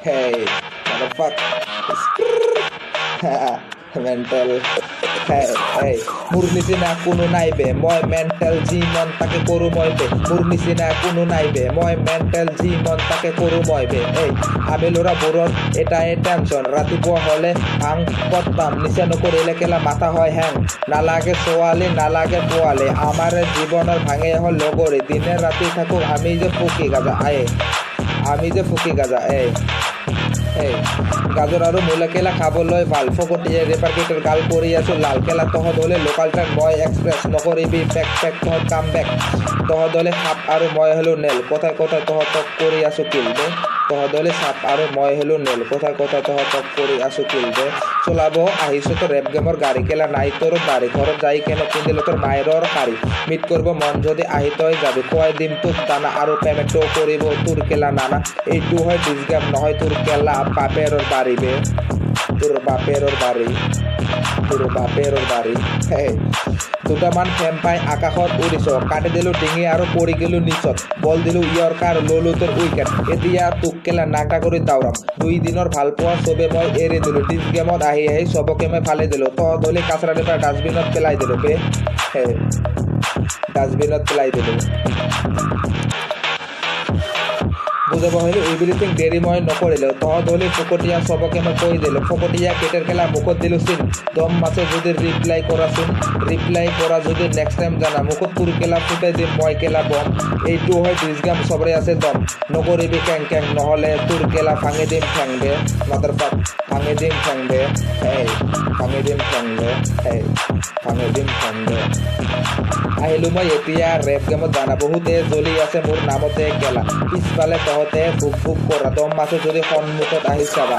Hey, motherfucker. Mental. Hey, মোৰ নিচিনা কোনো নাই বে, মই মেণ্টেল যি মন তাকে কৰোঁ মই বে। মোৰ নিচিনা কোনো নাই বে, মই মেণ্টেল যি মন তাকে কৰোঁ মই বে। এই আমি ল'ৰাবোৰৰ এটাই টেনশ্যন, ৰাতিপুৱা হ'লে ভাং ক'ত পাম, নিচা নকৰিলে কেলা মাথা হয় হেং। নালাগে ছোৱালী নালাগে পোৱালি, আমাৰ জীৱনৰ ভাঙে হ'ল লগৰী। দিনে ৰাতি থাকোঁ আমি যে ফুকি গাজা আমি যে ফুকি গাজা গাজৰ আৰু মূলা কেলা খাবলৈ ভাল, ফকটিয়ে ৰেপাৰ কেইটাৰ গাল কৰি আছোঁ লাল। কেলা তহঁত হ'লে লোকাল ট্ৰেক মই এক্সপ্ৰেছ, নকৰিবি পেক তহঁত কাম বেক। তহঁত হ'লে সাপ আৰু মই হ'লো নেল, কথাই কথাই তহঁতক কৰি আছোঁ কিল দে। তহঁত হ'লে সাপ আৰু মই হ'লো নেল, কথাই কথাই তহঁতক কৰি আছোঁ কিল দে। চলাব আহিছোঁ তোৰ ৰেপ গেমৰ গাড়ী, কেলা নাই তোৰ বাৰী, ঘৰত যাই কেনে পিন্ধিলোঁ তোৰ মায়েৰৰ শাৰী। মিট কৰিব মন যদি আহি তই যাবি, খুৱাই দিম তোক দানা আৰু পেমেণ্টটো কৰিব তোৰ কেলা নানা। এইটো হয় ডিছ গেম নহয় তোৰ কেলা বাপেৰৰ বাৰী বে, তোৰ বাপেৰৰ বাৰী। দুটামান ফেম পাই আকাশত উৰিছ, কাটি দিলোঁ ডিঙি আৰু পৰি গেলোঁ নিচত। বল দিলোঁ ইয়ৰ্কাৰ ল'লোঁ তোৰ উইকেট, এতিয়া তোক কেলা নাংটা কৰি দাউৰাম। 2 দিনৰ ভাল পোৱা চবে মই এৰি দিলোঁ, ডিছ গেমত আহি চবকে মই ফালি দিলোঁ। তহঁত হ'লে কাচৰা পেপাৰ ডাষ্টবিনত পেলাই দিলোঁ বে, ডাষ্টবিনত পেলাই দিলোঁ। বুজাব হ'লে এভৰিথিং দেৰি মই নকৰিলোঁ, তহঁত হ'লে ফকতীয়া চবকে মই কৈ দিলোঁ। ফকতীয়া কেইটাৰ কেলা মুখত দিলোঁ চিন, দম আছে যদি ৰিপ্লাই কৰাচোন। ৰিপ্লাই কৰা যদি নেক্সট টাইম জানা, মুখত তোৰ কেলা ফুটাই দিম মই কেলা বম। এইটো হয় ডিছ গেম চবৰে আছে দম, নকৰিবি কেং কেং নহ'লে তোৰ কেলা ভাঙি দিম ঠেং দে। মাদাৰফাক ভাঙি দিম ঠেং দে, ভাঙি দিম ঠেং দে, ভাঙি দিম ঠেং দে। আহিলোঁ মই এতিয়া ৰেপ গেমত জানা, বহুতে জ্বলি আছে মোৰ নামতে কেলা। পিছফালে তহঁতে ভুক ভুক কৰা, দম আছে যদি সন্মুখত আহি চাবা।